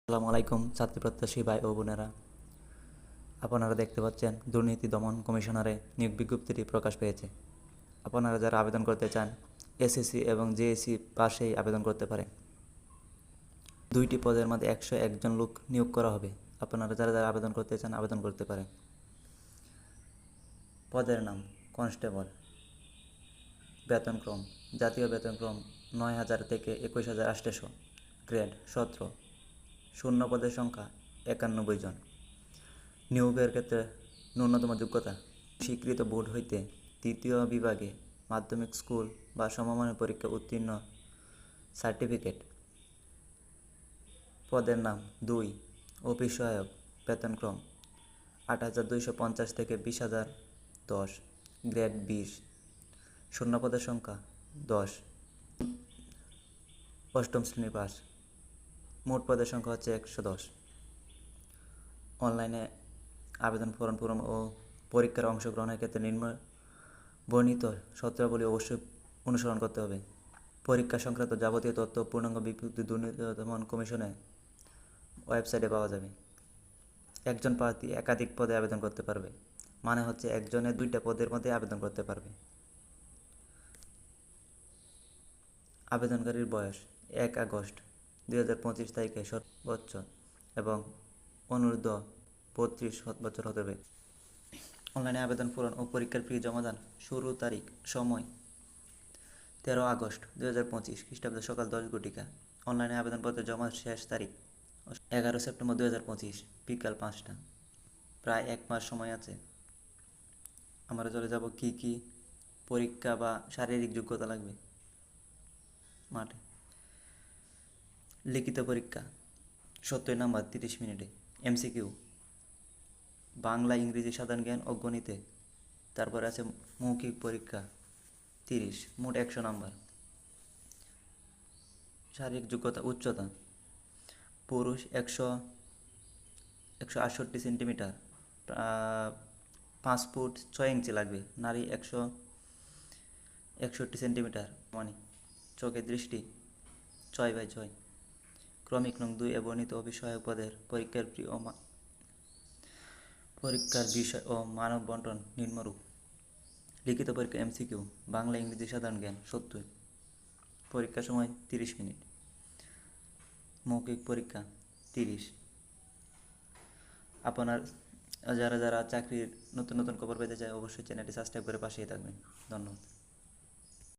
আসসালামু আলাইকুম ছাত্রী প্রত্যাশী ভাই ও বোনেরা, আপনারা দেখতে পাচ্ছেন দুর্নীতি দমন কমিশনারের নিয়োগ বিজ্ঞপ্তিটি প্রকাশ পেয়েছে। আপনারা যারা আবেদন করতে চান এসএসসি এবং জেএসসি পাশেই আবেদন করতে পারেন। 2টি পদের মধ্যে 101 জন লোক নিয়োগ করা হবে। আপনারা যারা যারা আবেদন করতে চান আবেদন করতে পারেন। পদের নাম কনস্টেবল। বেতনক্রম জাতীয় বেতনক্রম 9,000 থেকে 21,800। গ্রেড 17। শূন্য পদের সংখ্যা 91 জন। নিয়োগের ক্ষেত্রে ন্যূনতম যোগ্যতা স্বীকৃত বোর্ড হইতে তৃতীয় বিভাগে মাধ্যমিক স্কুল বা সমমানের পরীক্ষা উত্তীর্ণ সার্টিফিকেট। পদের নাম 2 অফিস সহায়ক। বেতনক্রম 8,250 থেকে 20,010। গ্রেড 20। শূন্য পদের সংখ্যা 10। অষ্টম শ্রেণী পাস। মোট পদের সংখ্যা হচ্ছে 110। অনলাইনে আবেদন ফর্ম পূরণ ও পরীক্ষার অংশগ্রহণের ক্ষেত্রে বর্ণিত শর্তাবলী অবশ্যই অনুসরণ করতে হবে। পরীক্ষা সংক্রান্ত যাবতীয় তথ্য পূর্ণাঙ্গ বিজ্ঞপ্তি দুর্নীতি দমন কমিশনের ওয়েবসাইটে পাওয়া যাবে। একজন প্রার্থী একাধিক পদে আবেদন করতে পারবে, মানে হচ্ছে একজনের 2টা পদের মধ্যে আবেদন করতে পারবে। আবেদনকারীর বয়স 1 আগস্ট 2025 তারিখে সর্বোচ্চ এবং অনূর্ধ্ব 32 বছর হতে হবে। অনলাইনে আবেদন পূরণ ও পরীক্ষার ফি জমাদান শুরু তারিখ সময় 13 আগস্ট 2025 খ্রিস্টাব্দ সকাল 10 ঘটিকা। অনলাইনে আবেদনপত্র জমার শেষ তারিখ 11 সেপ্টেম্বর 2025 বিকাল 5টা। প্রায় 1 মাস সময় আছে। আমরা চলে যাব কি কি পরীক্ষা বা শারীরিক যোগ্যতা লাগবে। মাঠে লিখিত পরীক্ষা 70 নাম্বার 30 মিনিটে। এমসিকিউ বাংলা, ইংরেজি, সাধারণ জ্ঞান ও গণিতে। তারপরে আছে মৌখিক পরীক্ষা 30, মোট 100 নাম্বার। শারীরিক যোগ্যতা উচ্চতা পুরুষ 168 সেন্টিমিটার 5 ফুট 6 ইঞ্চি লাগবে। নারী 161 সেন্টিমিটার মানে চোখের দৃষ্টি 6/6। ক্রমিক নং 2 এ বর্ণিত অফিস সহায়ক পদের পরীক্ষার বিষয় ও মানব বন্টন নিম্নরূপ। লিখিত পরীক্ষা এমসিকিউ বাংলা, ইংরেজি, সাধারণ জ্ঞান 70। পরীক্ষার সময় 30 মিনিট। মৌখিক পরীক্ষা 30। আপনার যারা যারা চাকরির নতুন নতুন খবর পেতে চায় অবশ্যই চ্যানেলটি সাবস্ক্রাইব করে পাশেই থাকবেন। ধন্যবাদ।